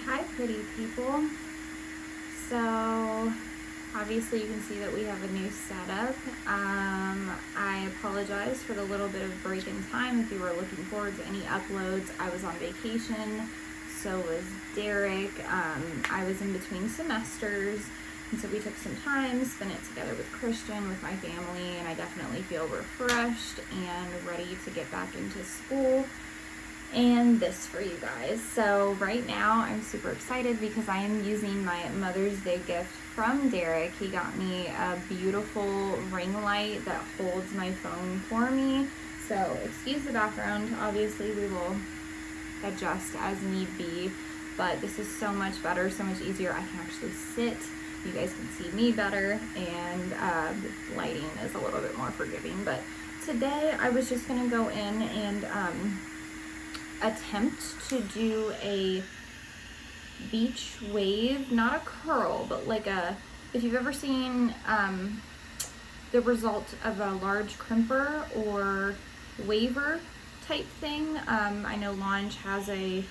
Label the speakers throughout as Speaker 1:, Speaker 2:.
Speaker 1: Hi pretty people. So obviously you can see that we have a new setup. I apologize for the little bit of break in time. If you were looking forward to any uploads, I was on vacation, so was Derek. I was in between semesters, and so we took some time, spent it together with Christian, with my family, and I definitely feel refreshed and ready to get back into school and this for you guys. So right now I'm super excited because I am using my Mother's Day gift from Derek. He got me a beautiful ring light that holds my phone for me. So excuse the background, obviously we will adjust as need be, but this is so much better, so much easier. I can actually sit, you guys can see me better, and the lighting is a little bit more forgiving. But today I was just gonna go in and attempt to do a beach wave, not a curl, but like a, if you've ever seen the result of a large crimper or waver type thing. I know Lange has a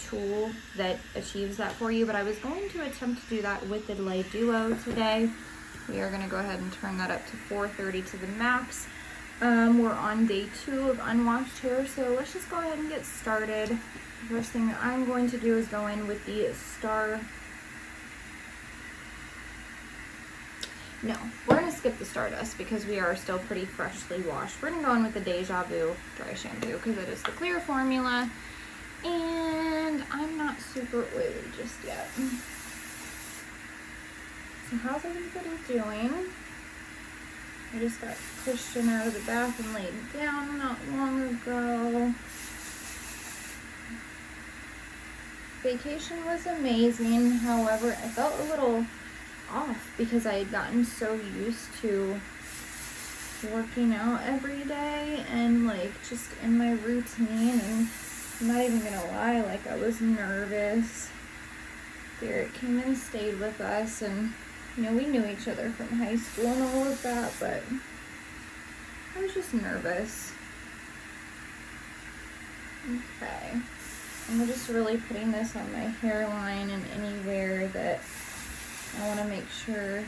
Speaker 1: tool that achieves that for you, but I was going to attempt to do that with the Le Duo today. We are going to go ahead and turn that up to 430 to the max. We're on day 2 of unwashed hair, so let's just go ahead and get started. The first thing that I'm going to do is go in with the we're going to skip the Stardust because we are still pretty freshly washed. We're going to go in with the Deja dry shampoo because it is the clear formula, and I'm not super oily just yet. So how's everybody doing? I just got Christian out of the bath and laid down not long ago. Vacation was amazing. However, I felt a little off because I had gotten so used to working out every day and like just in my routine, and I'm not even gonna lie, like I was nervous. Derek came and stayed with us, and you know, we knew each other from high school and all of that, but I was just nervous. Okay. I'm just really putting this on my hairline and anywhere that I want to make sure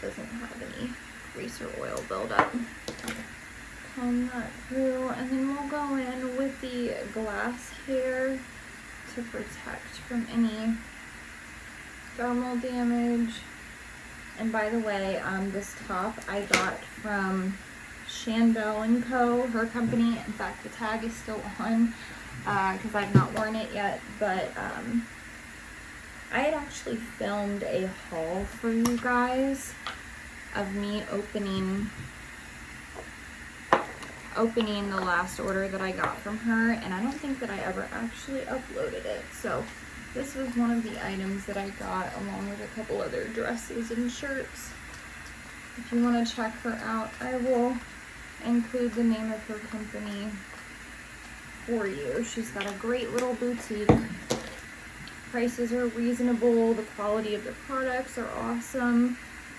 Speaker 1: doesn't have any grease or oil buildup. Comb that through, and then we'll go in with the glass hair to protect from any thermal damage. And by the way, this top I got from Shandelle&Co, her company. In fact, the tag is still on because I've not worn it yet, but I had actually filmed a haul for you guys of me opening the last order that I got from her, and I don't think that I ever actually uploaded it. So this was one of the items that I got, along with a couple other dresses and shirts. If you want to check her out, I will include the name of her company for you. She's got a great little boutique. Prices are reasonable. The quality of the products are awesome.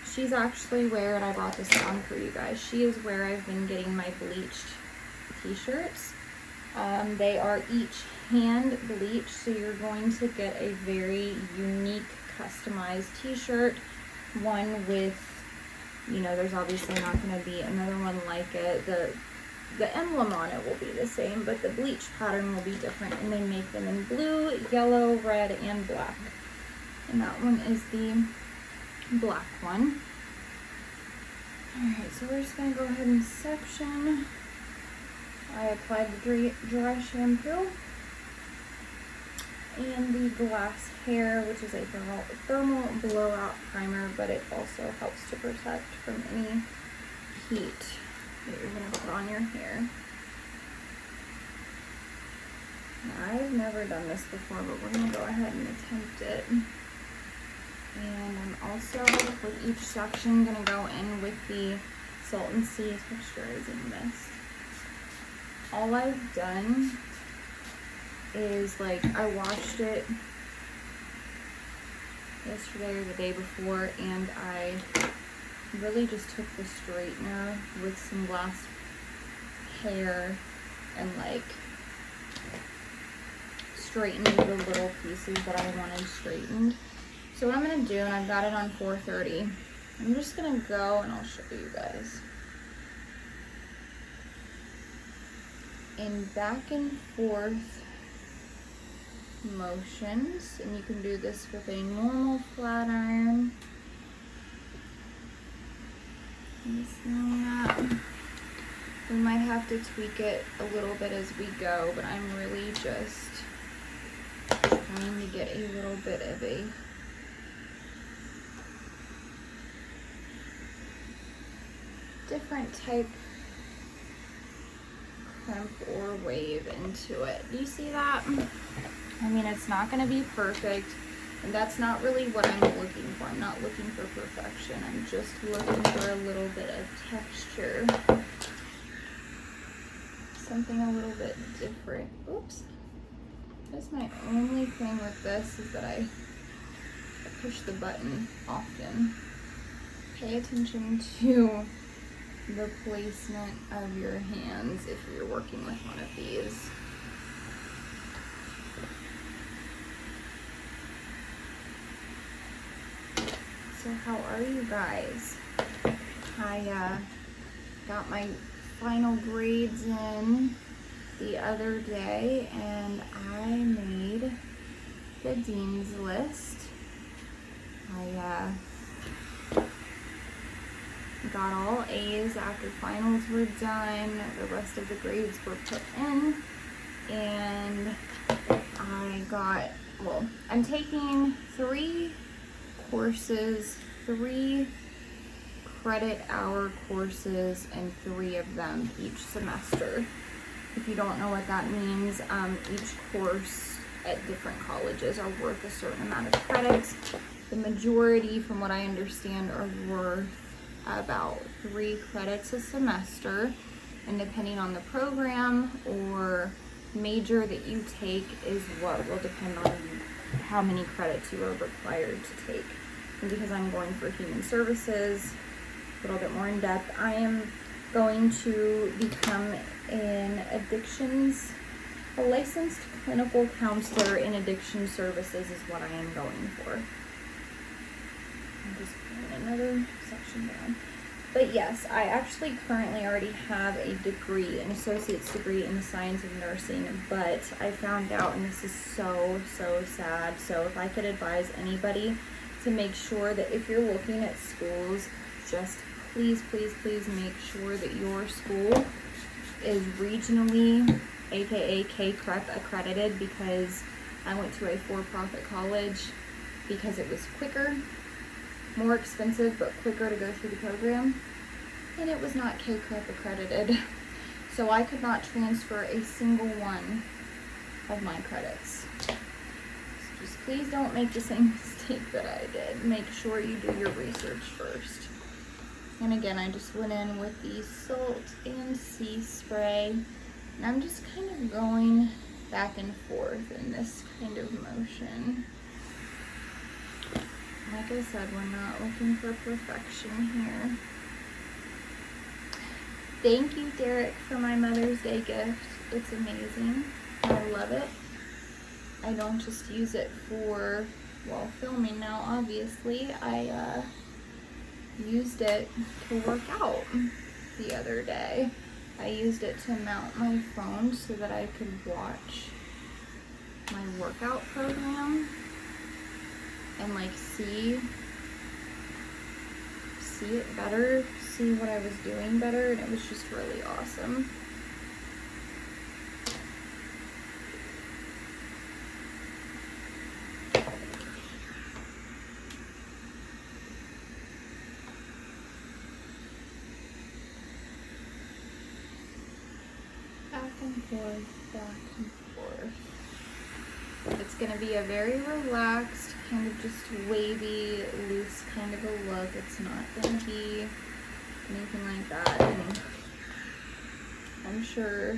Speaker 1: She's actually where, and I brought this down for you guys, she is where I've been getting my bleached t-shirts. They are each hand bleached, so you're going to get a very unique customized t-shirt, one with, you know, there's obviously not going to be another one like it. The emblem on it will be the same, but the bleach pattern will be different, and they make them in blue, yellow, red, and black. And that one is the black one. Alright, so we're just going to go ahead and section. I applied the dry shampoo and the glass hair, which is a thermal blowout primer, but it also helps to protect from any heat that you're going to put on your hair. Now, I've never done this before, but we're going to go ahead and attempt it. And I'm also, with each section, going to go in with the Salt and Sea Texturizing Mist. All I've done is, like, I washed it yesterday or the day before, and I really just took the straightener with some glass hair and, like, straightened the little pieces that I wanted straightened. So what I'm gonna do, and I've got it on 430, I'm just gonna go and I'll show you guys. In back and forth motions, and you can do this with a normal flat iron. We might have to tweak it a little bit as we go, but I'm really just trying to get a little bit of a different type crimp or wave into it. Do you see that? I mean, it's not going to be perfect, and that's not really what I'm looking for. I'm not looking for perfection. I'm just looking for a little bit of texture. Something a little bit different. Oops. That's my only thing with this, is that I push the button often. Pay attention to the placement of your hands if you're working with one of these. So how are you guys? I got my final grades in the other day, and I made the dean's list. I got all A's after finals were done. The rest of the grades were put in, and I got, well, I'm taking 3 courses, 3 credit hour courses, and 3 of them each semester. If you don't know what that means, each course at different colleges are worth a certain amount of credits. The majority, from what I understand, are worth about 3 credits a semester, and depending on the program or major that you take is what will depend on how many credits you are required to take. And because I'm going for human services, a little bit more in depth, I am going to become a licensed clinical counselor in addiction services is what I am going for. I'm just putting another section down. But yes, I actually currently already have a degree, an associate's degree in the science of nursing, but I found out, and this is so sad, so if I could advise anybody to make sure that if you're looking at schools, just please make sure that your school is regionally, aka K-CREP accredited, because I went to a for-profit college because it was quicker, more expensive, but quicker to go through the program, and it was not K-CREP accredited. So I could not transfer a single one of my credits. So just please don't make the same mistake that I did. Make sure you do your research first. And again, I just went in with the salt and sea spray, and I'm just kind of going back and forth in this kind of motion. Like I said, we're not looking for perfection here. Thank you, Derek, for my Mother's Day gift. It's amazing. I love it. I don't just use it for, well, filming now, obviously. I used it to work out the other day. I used it to mount my phone so that I could watch my workout program and like see it better, see what I was doing better, and it was just really awesome. Back and forth. It's going to be a very relaxed, kind of just wavy, loose kind of a look. It's not going to be anything like that. And I'm sure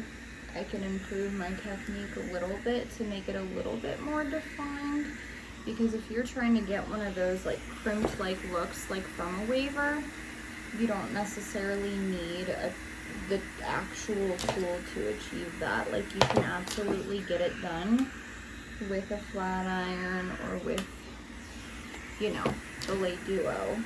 Speaker 1: I can improve my technique a little bit to make it a little bit more defined. Because if you're trying to get one of those like crimped like looks like from a waver, you don't necessarily need the actual tool to achieve that. Like, you can absolutely get it done with a flat iron or with, you know, the Le Duo.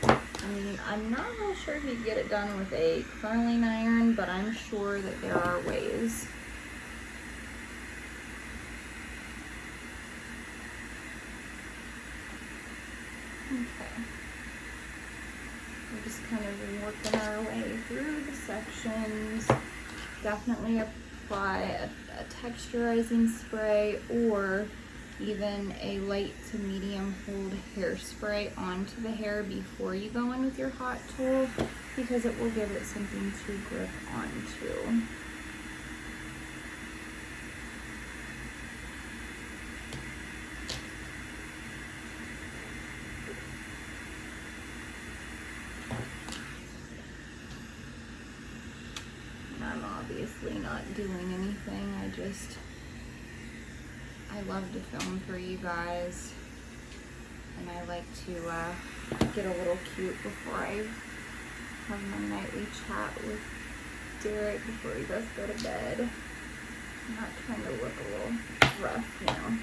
Speaker 1: I mean, I'm not real sure if you can get it done with a curling iron, but I'm sure that there are ways. Okay. We're just kind of working our way through the sections. Definitely apply a texturizing spray or even a light to medium hold hairspray onto the hair before you go in with your hot tool, because it will give it something to grip onto. And I'm obviously not doing anything, I love to film for you guys, and I like to get a little cute before I have my nightly chat with Derek before he does go to bed. I'm not trying to look a little rough, you know.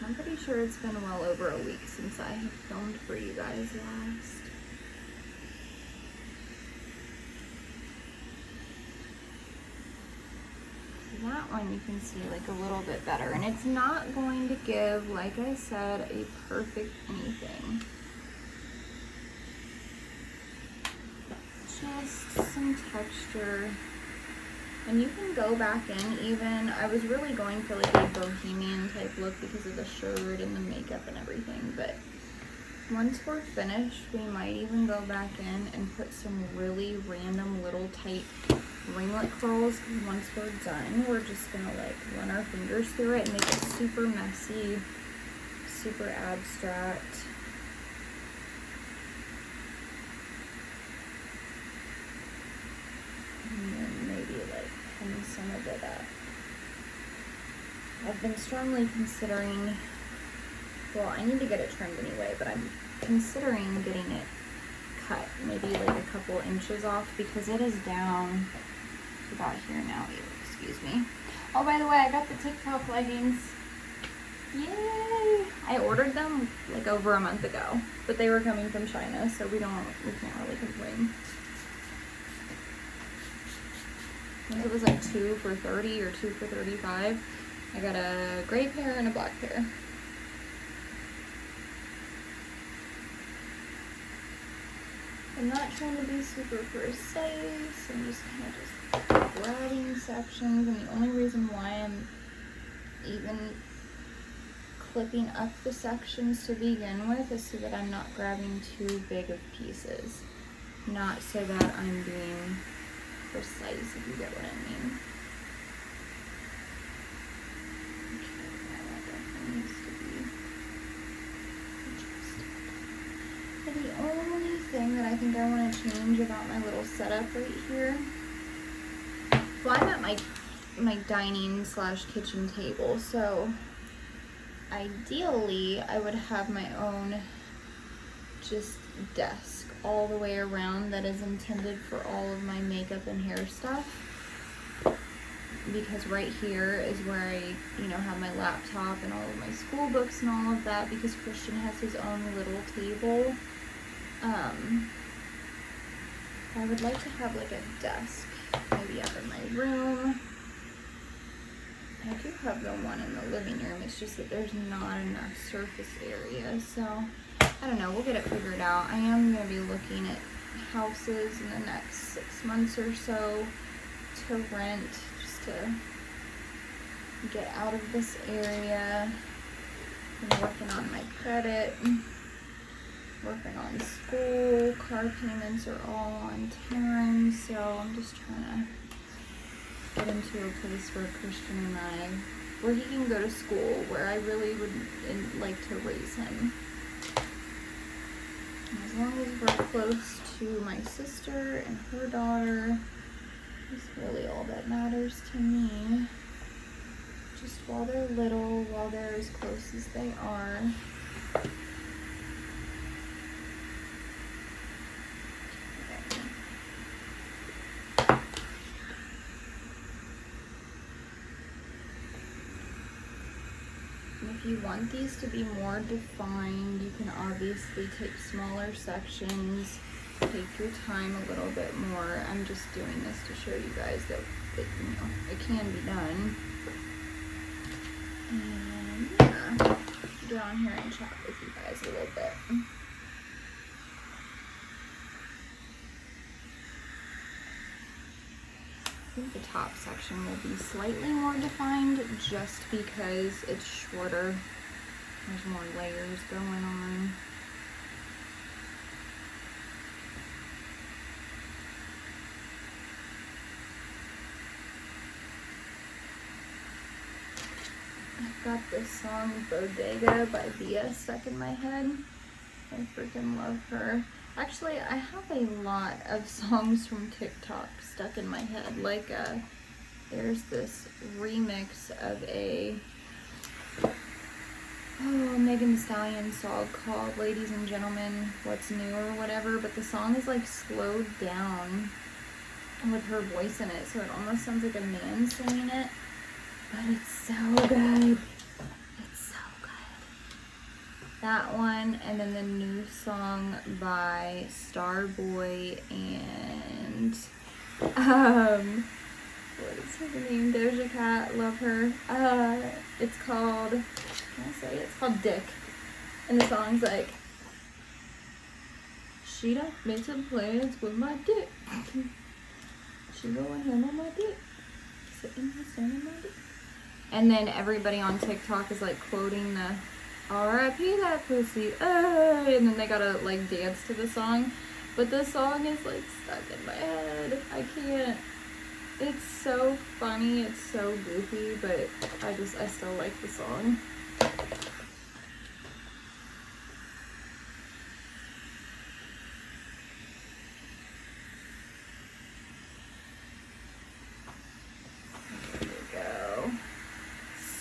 Speaker 1: I'm pretty sure it's been well over a week since I have filmed for you guys last. That one you can see like a little bit better, and it's not going to give, like I said, a perfect anything. Just some texture, and you can go back in even. I was really going for like a bohemian type look because of the shirt and the makeup and everything, but once we're finished, we might even go back in and put some really random little tight ringlet curls. Once we're done, we're just gonna like run our fingers through it and make it super messy, super abstract. And then maybe like pin some of it up. I've been strongly considering, well, I need to get it trimmed anyway, but I'm considering getting it cut maybe like a couple inches off, because it is down about here now. Excuse me. Oh, by the way, I got the TikTok leggings. Yay! I ordered them like over a month ago, but they were coming from China, so we can't really complain. I think it was like 2 for $30 or 2 for $35. I got a gray pair and a black pair. I'm not trying to be super precise. I'm just kind of just grabbing sections, and the only reason why I'm even clipping up the sections to begin with is so that I'm not grabbing too big of pieces. Not so that I'm being precise, if you get what I mean. The only thing that I think I want to change about my little setup right here, well, I'm at my dining / kitchen table, so ideally I would have my own just desk all the way around that is intended for all of my makeup and hair stuff, because right here is where I, you know, have my laptop and all of my school books and all of that, because Christian has his own little table. I would like to have like a desk maybe out in my room. I do have the one in the living room, it's just that there's not enough surface area, so I don't know, we'll get it figured out. I am going to be looking at houses in the next 6 months or so to rent, just to get out of this area. I'm working on my credit, working on school, car payments are all on time, so I'm just trying to get into a place where Christian and I, where he can go to school, where I really would like to raise him. And as long as we're close to my sister and her daughter, that's really all that matters to me. Just while they're little, while they're as close as they are. If you want these to be more defined, you can obviously take smaller sections, take your time a little bit more. I'm just doing this to show you guys that it can be done. And yeah, get on here and chat with you guys a little bit. I think the top section will be slightly more defined just because it's shorter. There's more layers going on. I've got this song Bodega by Deja stuck in my head. I freaking love her. Actually, I have a lot of songs from TikTok stuck in my head. Like, there's this remix of a Megan Thee Stallion song called Ladies and Gentlemen, What's New or whatever, but the song is like slowed down with her voice in it, so it almost sounds like a man singing it, but it's so good. It's so good. That one, and then the new song by Starboy and what is her name? Doja Cat, love her. It's called, can I say it? It's called Dick. And the song's like, she done made some plans with my dick. She going home on my dick. Sitting here standing my dick. And then everybody on TikTok is like quoting the R.I.P. that pussy, and then they gotta like dance to the song. But the song is like stuck in my head. I can't. It's so funny, it's so goofy, but I still like the song. There we go.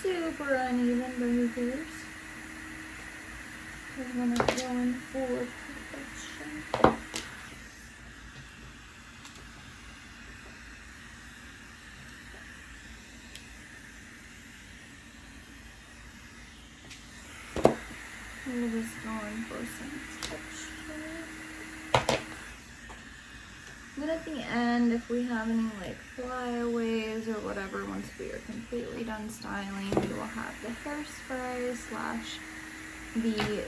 Speaker 1: Super uneven burgers. Because when I'm going for perfection. We're just going for some texture. Then at the end, if we have any like flyaways or whatever, once we are completely done styling, we will have the hairspray / the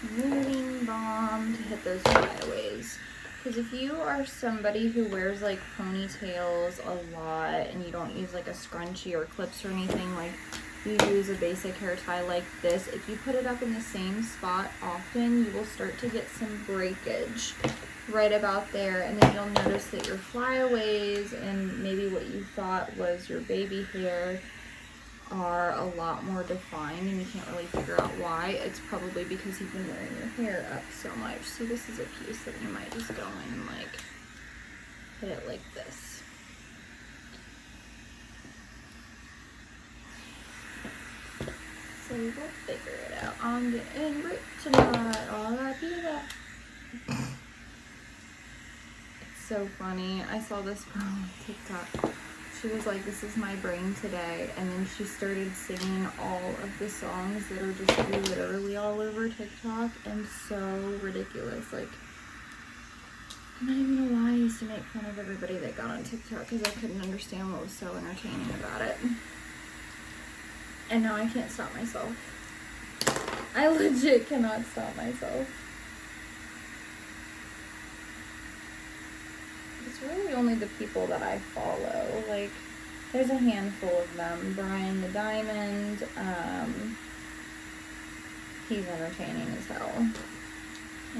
Speaker 1: smoothing balm to hit those flyaways. Because if you are somebody who wears like ponytails a lot and you don't use like a scrunchie or clips or anything, like you use a basic hair tie like this, if you put it up in the same spot often, you will start to get some breakage right about there, and then you'll notice that your flyaways and maybe what you thought was your baby hair are a lot more defined, and you can't really figure out why. It's probably because you've been wearing your hair up so much. So this is a piece that you might just go in and like hit it like this. So we'll figure it out. I'm getting rich tonight. All I do that. It's so funny. I saw this girl on TikTok. She was like, "This is my brain today," and then she started singing all of the songs that are just literally all over TikTok and so ridiculous. Like, I'm not even gonna lie, I used to make fun of everybody that got on TikTok because I couldn't understand what was so entertaining about it. And now I can't stop myself. I legit cannot stop myself. It's really only the people that I follow. Like, there's a handful of them. Brian the Diamond, he's entertaining as hell.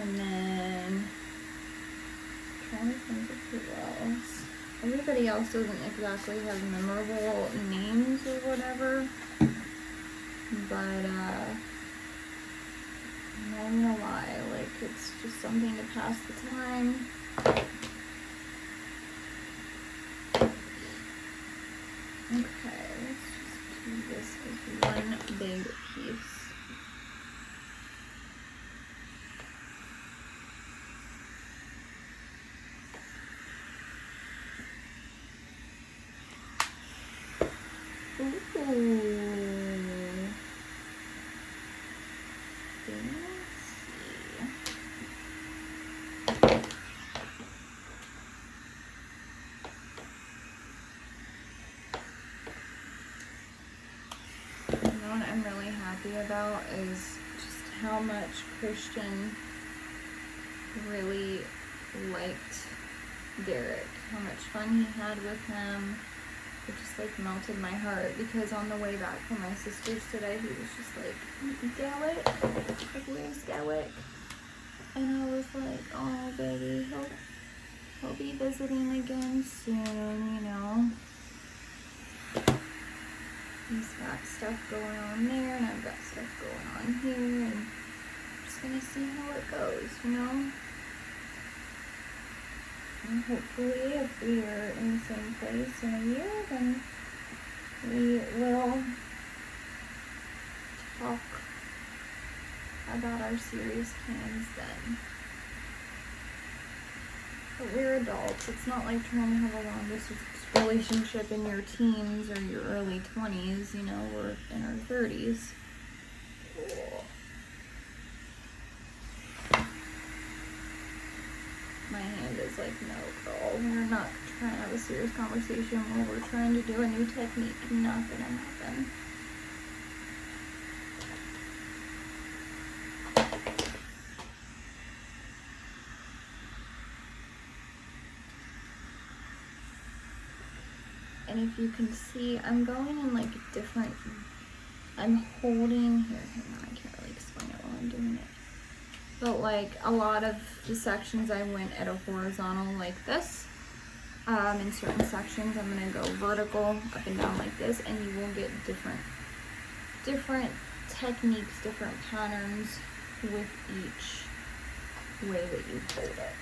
Speaker 1: And then, I'm trying to think of who else. Everybody else doesn't exactly have memorable names or whatever. But, I'm not gonna lie, like, it's just something to pass the time. Okay, let's just do this as one big piece. Ooh. what I'm really happy about is just how much Christian really liked Derek, how much fun he had with him. It just like melted my heart, because on the way back from my sister's today, he was just like, Gallic? Like, where's Gallic? And I was like, oh baby, he'll be visiting again soon, you know. He's got stuff going on there, and I've got stuff going on here, and I'm just gonna see how it goes, you know. And hopefully, if we are in the same place in a year, then we will talk about our serious plans then. But we're adults. It's not like trying to have a long distance relationship in your teens or your early 20s, you know, we're in our 30s. Cool. My hand is like, no girl, we're not trying to have a serious conversation while we're trying to do a new technique. Not gonna happen. And if you can see, I'm going in like different, I'm holding, here, hang on, I can't really explain it while I'm doing it. But like a lot of the sections I went at a horizontal like this. In certain sections I'm gonna go vertical up and down like this, and you will get different techniques, different patterns with each way that you hold it.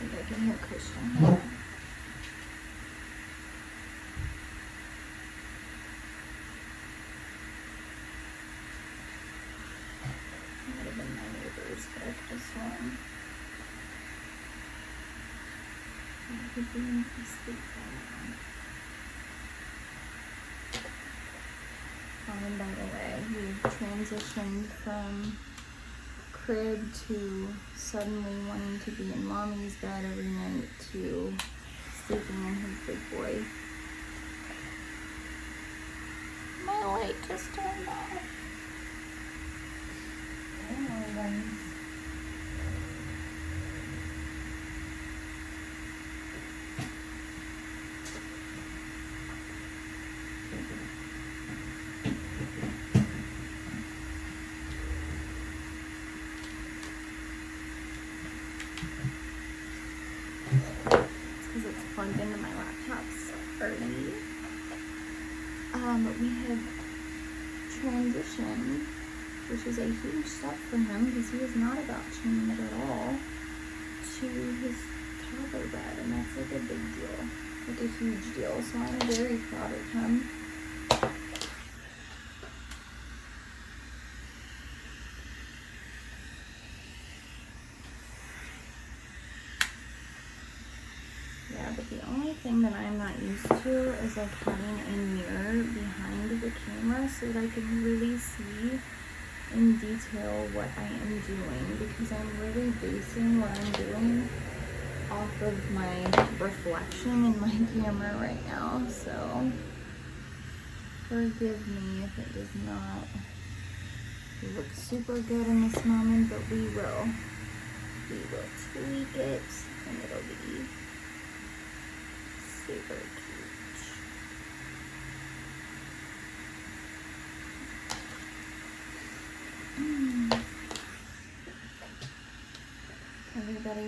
Speaker 1: I can hear Christian. Might have been my neighbors, but I could have sworn. He's being asleep right now. And by the way, we've transitioned from crib to suddenly wanting to be in mommy's bed every night to sleeping in his big boy. My light just turned off. Oh my goodness. Plugged into my laptop's early. But we have transitioned, which is a huge step for him because he was not about changing it at all, to his toddler bed, and that's like a big deal, like a huge deal. So I'm very proud of him. But the only thing that I'm not used to is like having a mirror behind the camera so that I can really see in detail what I am doing, because I'm really basing what I'm doing off of my reflection in my camera right now. So forgive me if it does not look super good in this moment, but we will tweak it and it'll be super cute. Everybody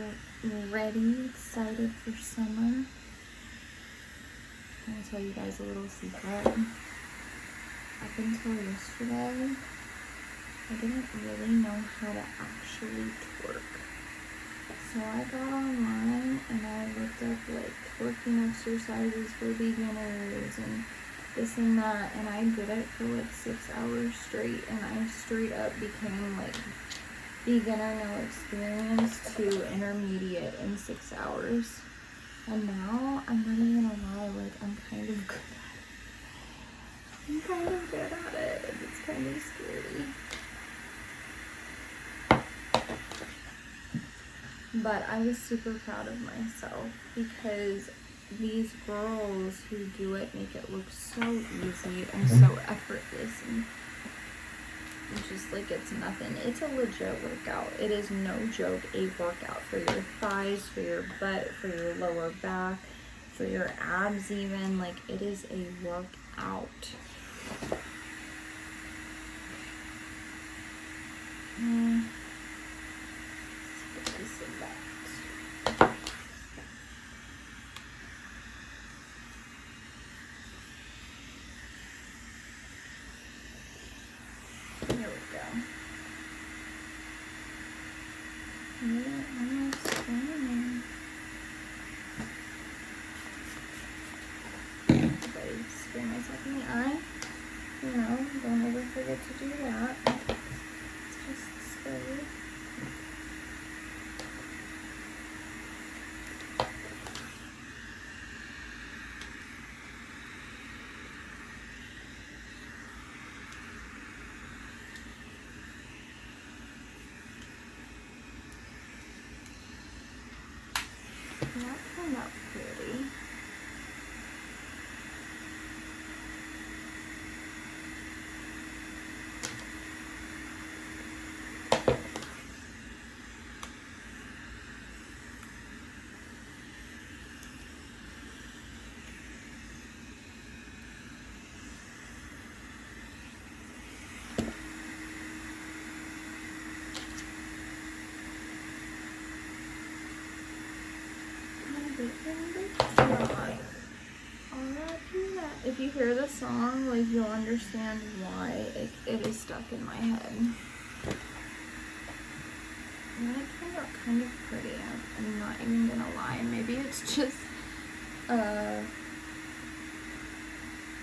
Speaker 1: ready, excited for summer? I'm gonna tell you guys a little secret. Up until yesterday, I didn't really know how to actually twerk. So I got online and I looked up like twerking exercises for beginners and this and that, and I did it for like 6 hours straight, and I straight up became like beginner no experience to intermediate in 6 hours. And now, I'm not even gonna lie, like, I'm kind of good at it. It's kind of scary. But I was super proud of myself because these girls who do it make it look so easy and so effortless, and it's just like it's nothing. It's a legit workout. It is no joke a workout for your thighs, for your butt, for your lower back, for your abs even. Like, it is a workout. There we go. Yeah, almost done. If I spray myself in the eye, you know, don't ever forget to do that. It's just spray. That turned out pretty. If you hear the song, like, you'll understand why it is stuck in my head. And that turned out kind of pretty. I'm not even gonna lie. Maybe it's just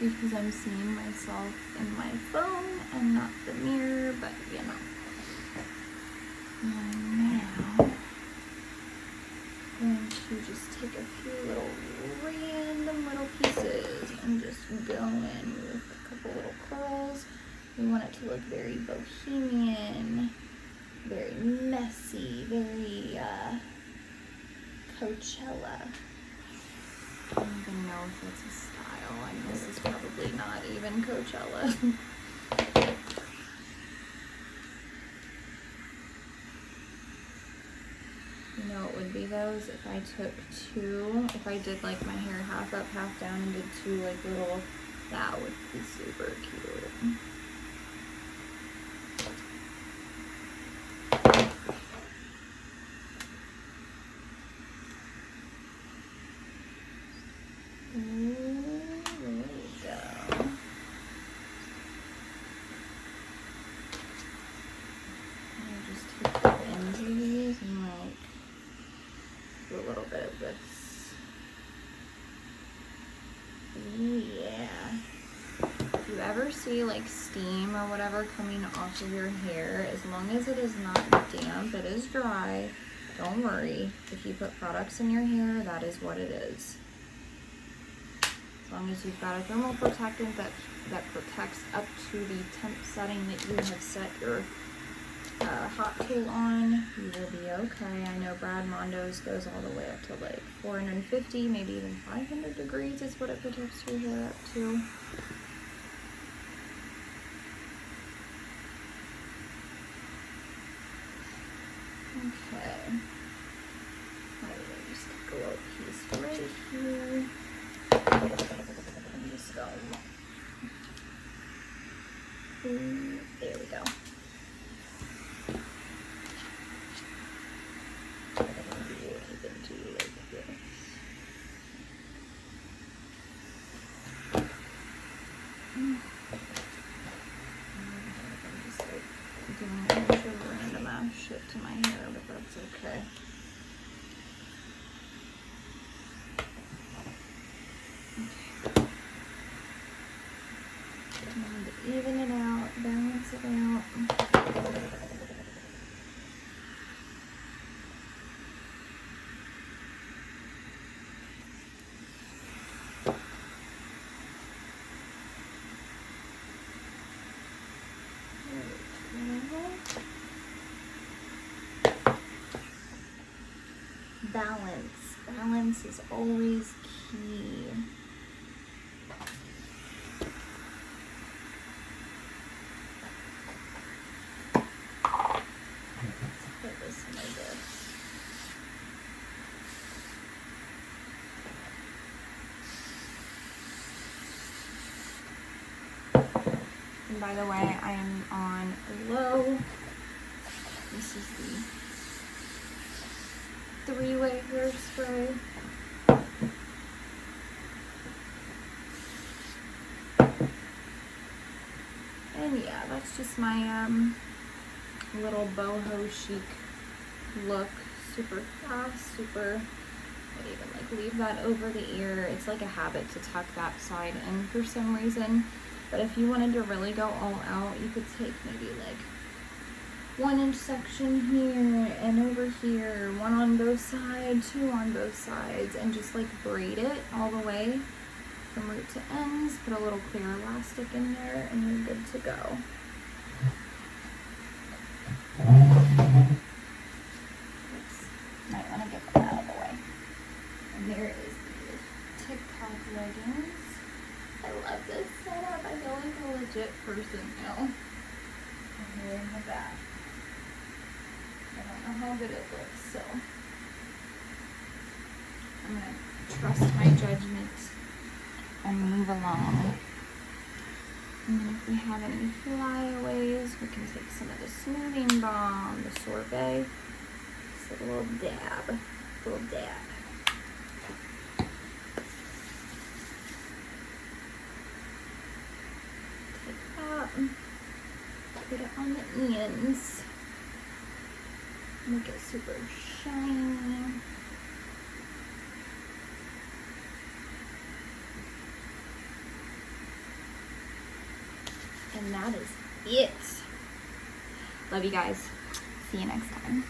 Speaker 1: because I'm seeing myself in my phone and not the mirror, but you know. And now I'm going to just take a few little random little pieces and just go in with a couple little curls. We want it to look very bohemian, very messy, very Coachella. I don't even know if that's a style. I mean, this is probably not even Coachella. You know what would be those? If I took two, if I did like my hair half up, half down, and did two like little, that would be super cute. See like steam or whatever coming off of your hair, as long as it is not damp, it is dry, don't worry. If you put products in your hair, that is what it is. As long as you've got a thermal protectant that protects up to the temp setting that you have set your hot tool on, you will be okay. I know Brad Mondo's goes all the way up to like 450, maybe even 500 degrees is what it protects your hair up to. Okay, I'm gonna just take a little piece right here. I'm just going. There we go. Shit to my hair, but that's okay. And even it out, balance it out. balance. Balance is always key. Put this in my dish. And by the way, I am on low. This is the 3-way hairspray. And yeah, that's just my little boho chic look. Super fast, super, I'd even like leave that over the ear. It's like a habit to tuck that side in for some reason. But if you wanted to really go all out, you could take maybe like 1-inch section here and over here, 1 on both sides, 2 on both sides, and just like braid it all the way from root to ends. Put a little clear elastic in there and you're good to go. Oops. Might want to get that out of the way. And there is the TikTok leggings. I love this setup. I feel like a legit person now. And here in the back. I don't know how good it looks, so I'm gonna trust my judgment and move along. And then if we have any flyaways, we can take some of the smoothing balm, the sorbet, just a little dab, Take that, put it on the ends, make it super shiny. And that is it. Love you guys. See you next time.